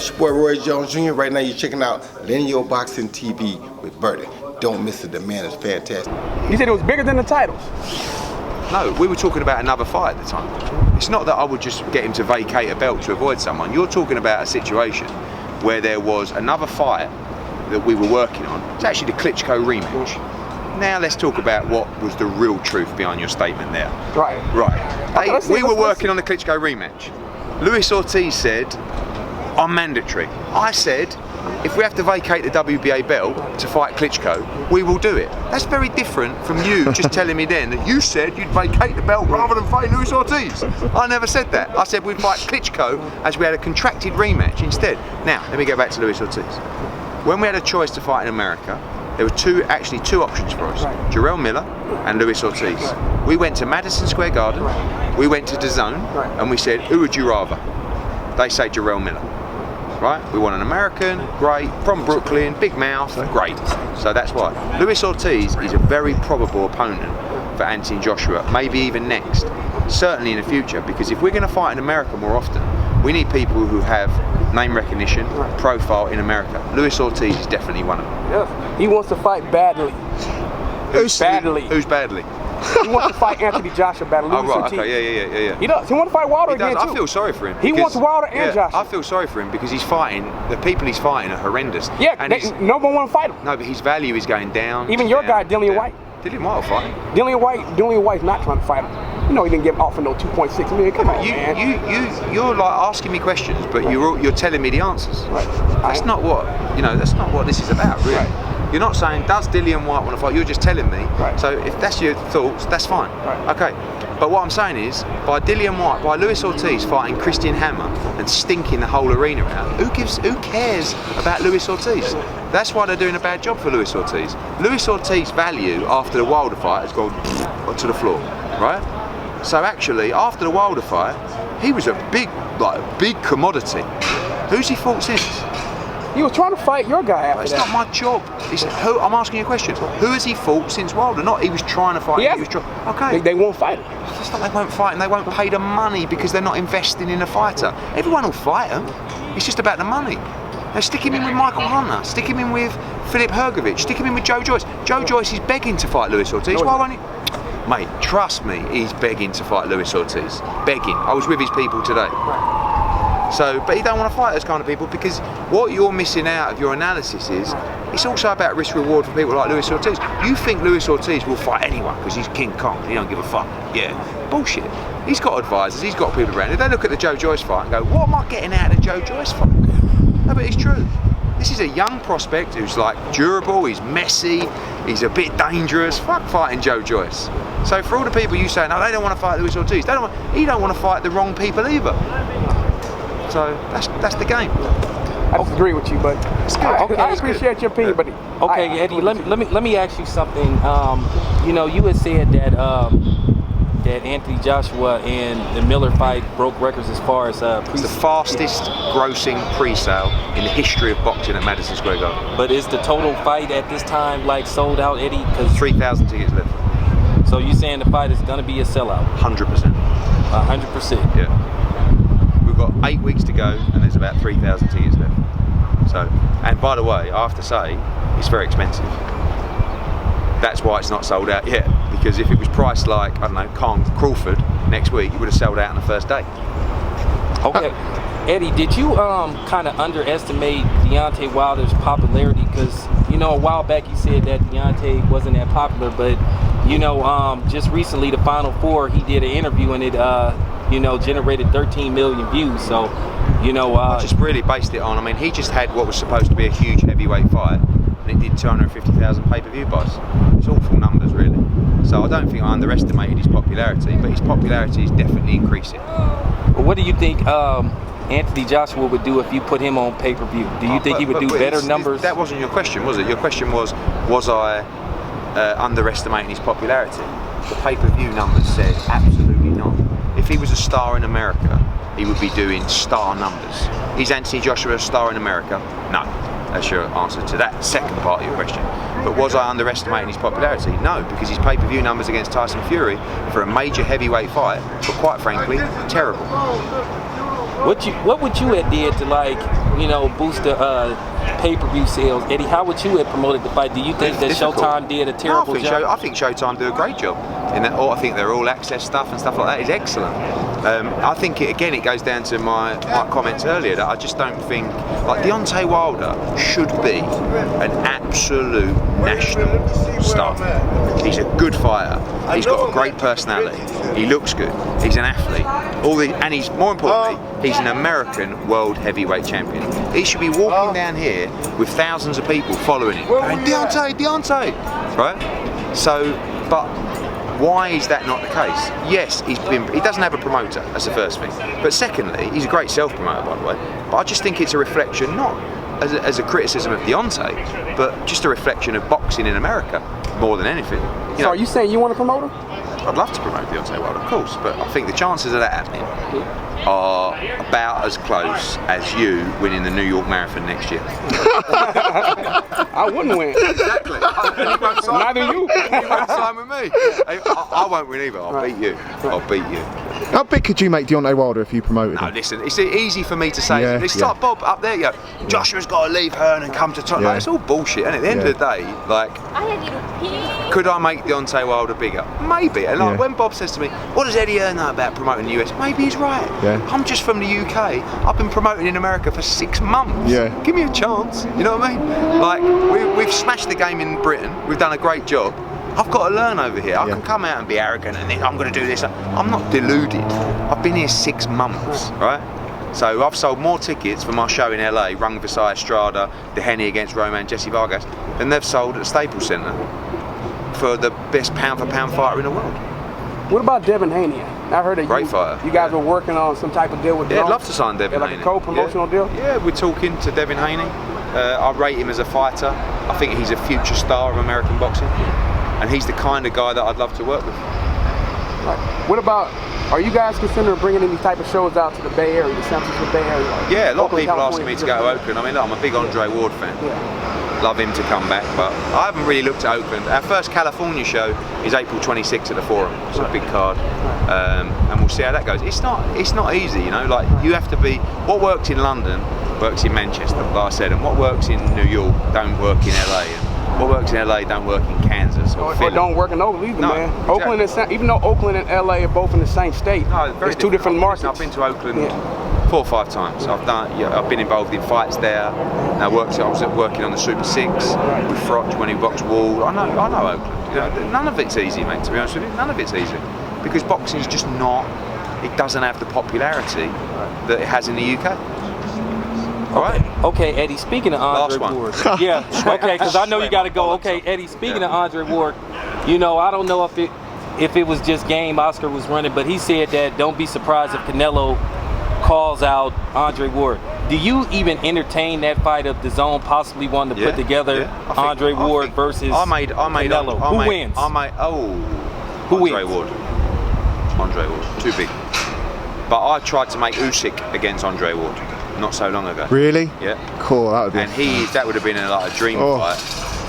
It's your boy Roy Jones Jr. Right now you're checking out LinealBoxing TV with Birdie. Don't miss it, the man is fantastic. You said it was bigger than the titles. No, we were talking about another fight at the time. It's not that I would just get him to vacate a belt to avoid someone. You're talking about a situation where there was another fight that we were working on. It's actually the Klitschko rematch. Now let's talk about what was the real truth behind your statement there. Right. Right. Okay, we were working on the Klitschko rematch. Luis Ortiz said, I'm mandatory. I said, if we have to vacate the WBA belt to fight Klitschko, we will do it. That's very different from you just telling me then that you said you'd vacate the belt rather than fight Luis Ortiz. I never said that. I said we'd fight Klitschko as we had a contracted rematch instead. Now, let me go back to Luis Ortiz. When we had a choice to fight in America, there were actually two options for us, Jarrell Miller and Luis Ortiz. We went to Madison Square Garden, we went to DAZN, and we said, who would you rather? They say Jarrell Miller. Right? We want an American, great, from Brooklyn, big mouth, great. So that's why. Luis Ortiz is a very probable opponent for Anthony Joshua, maybe even next, certainly in the future, because if we're going to fight in America more often, we need people who have name recognition, profile in America. Luis Ortiz is definitely one of them. Yeah. He wants to fight badly. Who's badly? He wants to fight Anthony Joshua badly. Oh, right, okay, yeah. He does. He wants to fight Wilder again, too. I feel sorry for him. He wants Wilder and Joshua. I feel sorry for him because he's fighting, the people he's fighting are horrendous. Yeah, and no one want to fight him. No, but his value is going down. Even your guy, Dillian White. Dillian White will fight. Dillian White's not trying to fight him. You know he didn't get offered no 2.6 million. Come on, man. You're like asking me questions, but you're telling me the answers. Right. That's not what That's not what this is about, really. Right. You're not saying does Dillian White want to fight. You're just telling me. Right. So if that's your thoughts, that's fine. Right. Okay. But what I'm saying is, by Luis Ortiz fighting Christian Hammer and stinking the whole arena out, who cares about Luis Ortiz? That's why they're doing a bad job for Luis Ortiz. Luis Ortiz's value after the Wilder fight has gone to the floor, right? So actually, after the Wilder fight, he was a big commodity. Who's he fought since? He was trying to fight your guy after It's that. not my job. I'm asking you a question. Who has he fought since Wilder? Not he was trying to fight. Okay. They won't fight him. It's not they won't fight and they won't pay the money because they're not investing in a fighter. Everyone will fight him. It's just about the money. Now stick him in with Michael Hunter. Stick him in with Philip Hrgovic. Stick him in with Joe Joyce. Joe Joyce is begging to fight Luis Ortiz. Why won't he? Mate, trust me, he's begging to fight Luis Ortiz. Begging. I was with his people today. So, but he don't want to fight those kind of people because what you're missing out of your analysis is it's also about risk reward for people like Luis Ortiz. You think Luis Ortiz will fight anyone because he's King Kong, he don't give a fuck. Yeah, bullshit. He's got advisors, he's got people around. If they look at the Joe Joyce fight and go, what am I getting out of the Joe Joyce fight? No, but it's true. This is a young prospect who's like durable, he's messy, he's a bit dangerous. Fuck fighting Joe Joyce. So for all the people you say, no, they don't want to fight Luis Ortiz, he don't want to fight the wrong people either. So that's the game. I disagree with you, but Okay, I appreciate your opinion. But okay, Eddie, let me ask you something. You had said that that Anthony Joshua and the Miller fight broke records as far as it's the fastest grossing pre-sale in the history of boxing at Madison Square Garden. But is the total fight at this time like sold out, Eddie? 3,000 tickets left. So you saying the fight is gonna be a sellout? 100%. 100%. Yeah. We've got 8 weeks to go and there's about 3,000 tickets left. So, and by the way, I have to say, it's very expensive. That's why it's not sold out yet. Because if it was priced like, I don't know, Crawford next week, it would have sold out on the first day. Okay. Eddie, did you kind of underestimate Deontay Wilder's popularity? Because, a while back you said that Deontay wasn't that popular, but, just recently, the Final Four, he did an interview and it, generated 13 million views. So, I just really based it on, he just had what was supposed to be a huge heavyweight fight, and it did 250,000 pay-per-view buys. It's awful numbers, really. So I don't think I underestimated his popularity, but his popularity is definitely increasing. Well, what do you think Anthony Joshua would do if you put him on pay-per-view? Do you think he would do better numbers? That wasn't your question, was it? Your question was I underestimating his popularity? The pay-per-view numbers said absolutely not. If he was a star in America, he would be doing star numbers. Is Anthony Joshua a star in America? No. That's your answer to that second part of your question. But was I underestimating his popularity? No, because his pay-per-view numbers against Tyson Fury for a major heavyweight fight were quite frankly terrible. What would you have did to, like, you know, boost the pay-per-view sales? Eddie, how would you have promoted the fight? Do you think that Showtime did a terrible job? I think Showtime do a great job. In that, I think their all-access stuff and stuff like that is excellent. I think it goes down to my comments earlier that I just don't think, like, Deontay Wilder should be an absolute national star. He's a good fighter. He's got a great personality. He looks good. He's an athlete. And he's, more importantly, he's an American world heavyweight champion. He should be walking down here with thousands of people following him. And Deontay, right? So, but why is that not the case? Yes, he doesn't have a promoter, that's the first thing. But secondly, he's a great self-promoter, by the way. But I just think it's a reflection, not as a criticism of Deontay, but just a reflection of boxing in America, more than anything. So are you saying you want to promote him? I'd love to promote Deontay Wilder, of course, but I think the chances of that happening are about as close as you winning the New York Marathon next year. I wouldn't win. Exactly. Neither you. You won't sign with me. I won't win either. I'll beat you. I'll beat you. How big could you make Deontay Wilder if you promoted him? No, listen, it's easy for me to say. Yeah, It's like Bob up there, Joshua's got to leave Hearn and come to top. Yeah. Like, it's all bullshit. And at the end of the day, like, could I make Deontay Wilder bigger? Maybe. And like when Bob says to me, what does Eddie Hearn know about promoting the US? Maybe he's right. Yeah. I'm just from the UK. I've been promoting in America for 6 months. Yeah. Give me a chance. You know what I mean? Like, we've smashed the game in Britain. We've done a great job. I've got to learn over here. I can come out and be arrogant and think I'm going to do this. I'm not deluded. I've been here 6 months, right? So I've sold more tickets for my show in LA, Rung Versailles Estrada, the Henny against Roman Jesse Vargas, than they've sold at the Staples Center for the best pound-for-pound fighter in the world. What about Devin Haney? I heard that Great fighter. You guys were working on some type of deal with him. Yeah, I'd love to sign Devin Haney. Like a co-promotional deal? Yeah, we're talking to Devin Haney. I rate him as a fighter. I think he's a future star of American boxing. And he's the kind of guy that I'd love to work with. Right. What about, are you guys considering bringing any type of shows out to the Bay Area, the San Francisco Bay Area? Yeah, a lot of people California, asking me to go to Oakland. I mean, look, I'm a big Andre Ward fan. Yeah. Love him to come back, but I haven't really looked at Oakland. Our first California show is April 26th at the Forum. It's a big card, and we'll see how that goes. It's not easy, you know. Like, you have to be. What works in London works in Manchester, like I said, and what works in New York don't work in LA. And what works in LA don't work in Kansas or Philly. Or don't work in Oakland either, man. Exactly. Oakland and even though Oakland and LA are both in the same state, it's two different markets. I've been to Oakland 4 or 5 times. I've been involved in fights there. I was working on the Super 6 with Frotch when he boxed Wall. I know Oakland. You know, none of it's easy, mate. To be honest with you, none of it's easy because boxing is just not. It doesn't have the popularity that it has in the UK. All right. Okay, Eddie, speaking of Andre Ward. Yeah, okay, because I know you got to go. Okay, Eddie, speaking of Andre Ward, you know, I don't know if it was just game Oscar was running, but he said that don't be surprised if Canelo calls out Andre Ward. Do you even entertain that fight of the zone possibly wanting to put together Andre Ward versus Canelo? Who wins? Who wins? Andre Ward. Too big. But I tried to make Uysk against Andre Ward not so long ago. Really? Yeah. Cool, that would be. And that would have been a dream fight.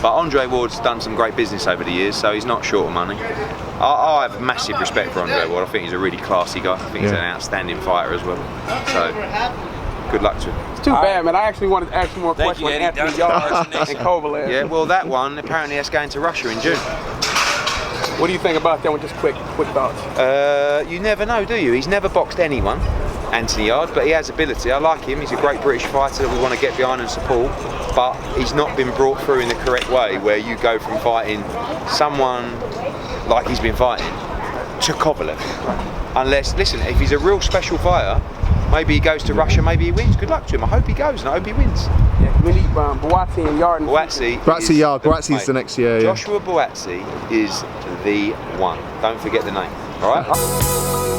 But Andre Ward's done some great business over the years, so he's not short of money. I have massive respect for Andre Ward. I think he's a really classy guy. I think he's an outstanding fighter as well. So, good luck to him. It's too bad, man. I actually wanted to ask you more questions on Anthony Yarde and Kovalev. Yeah, well, that one apparently is going to Russia in June. What do you think about that one? Just quick thoughts. You never know, do you? He's never boxed anyone, Anthony Yarde, but he has ability. I like him. He's a great British fighter that we want to get behind and support. But he's not been brought through in the correct way, where you go from fighting someone like he's been fighting to Kovalev. Unless, listen, if he's a real special fighter, maybe he goes to Russia, maybe he wins. Good luck to him. I hope he goes and I hope he wins. Yeah, we need Buatsi and Yarde. Buatsi is the next year. Joshua Buatsi is the one. Don't forget the name. All right.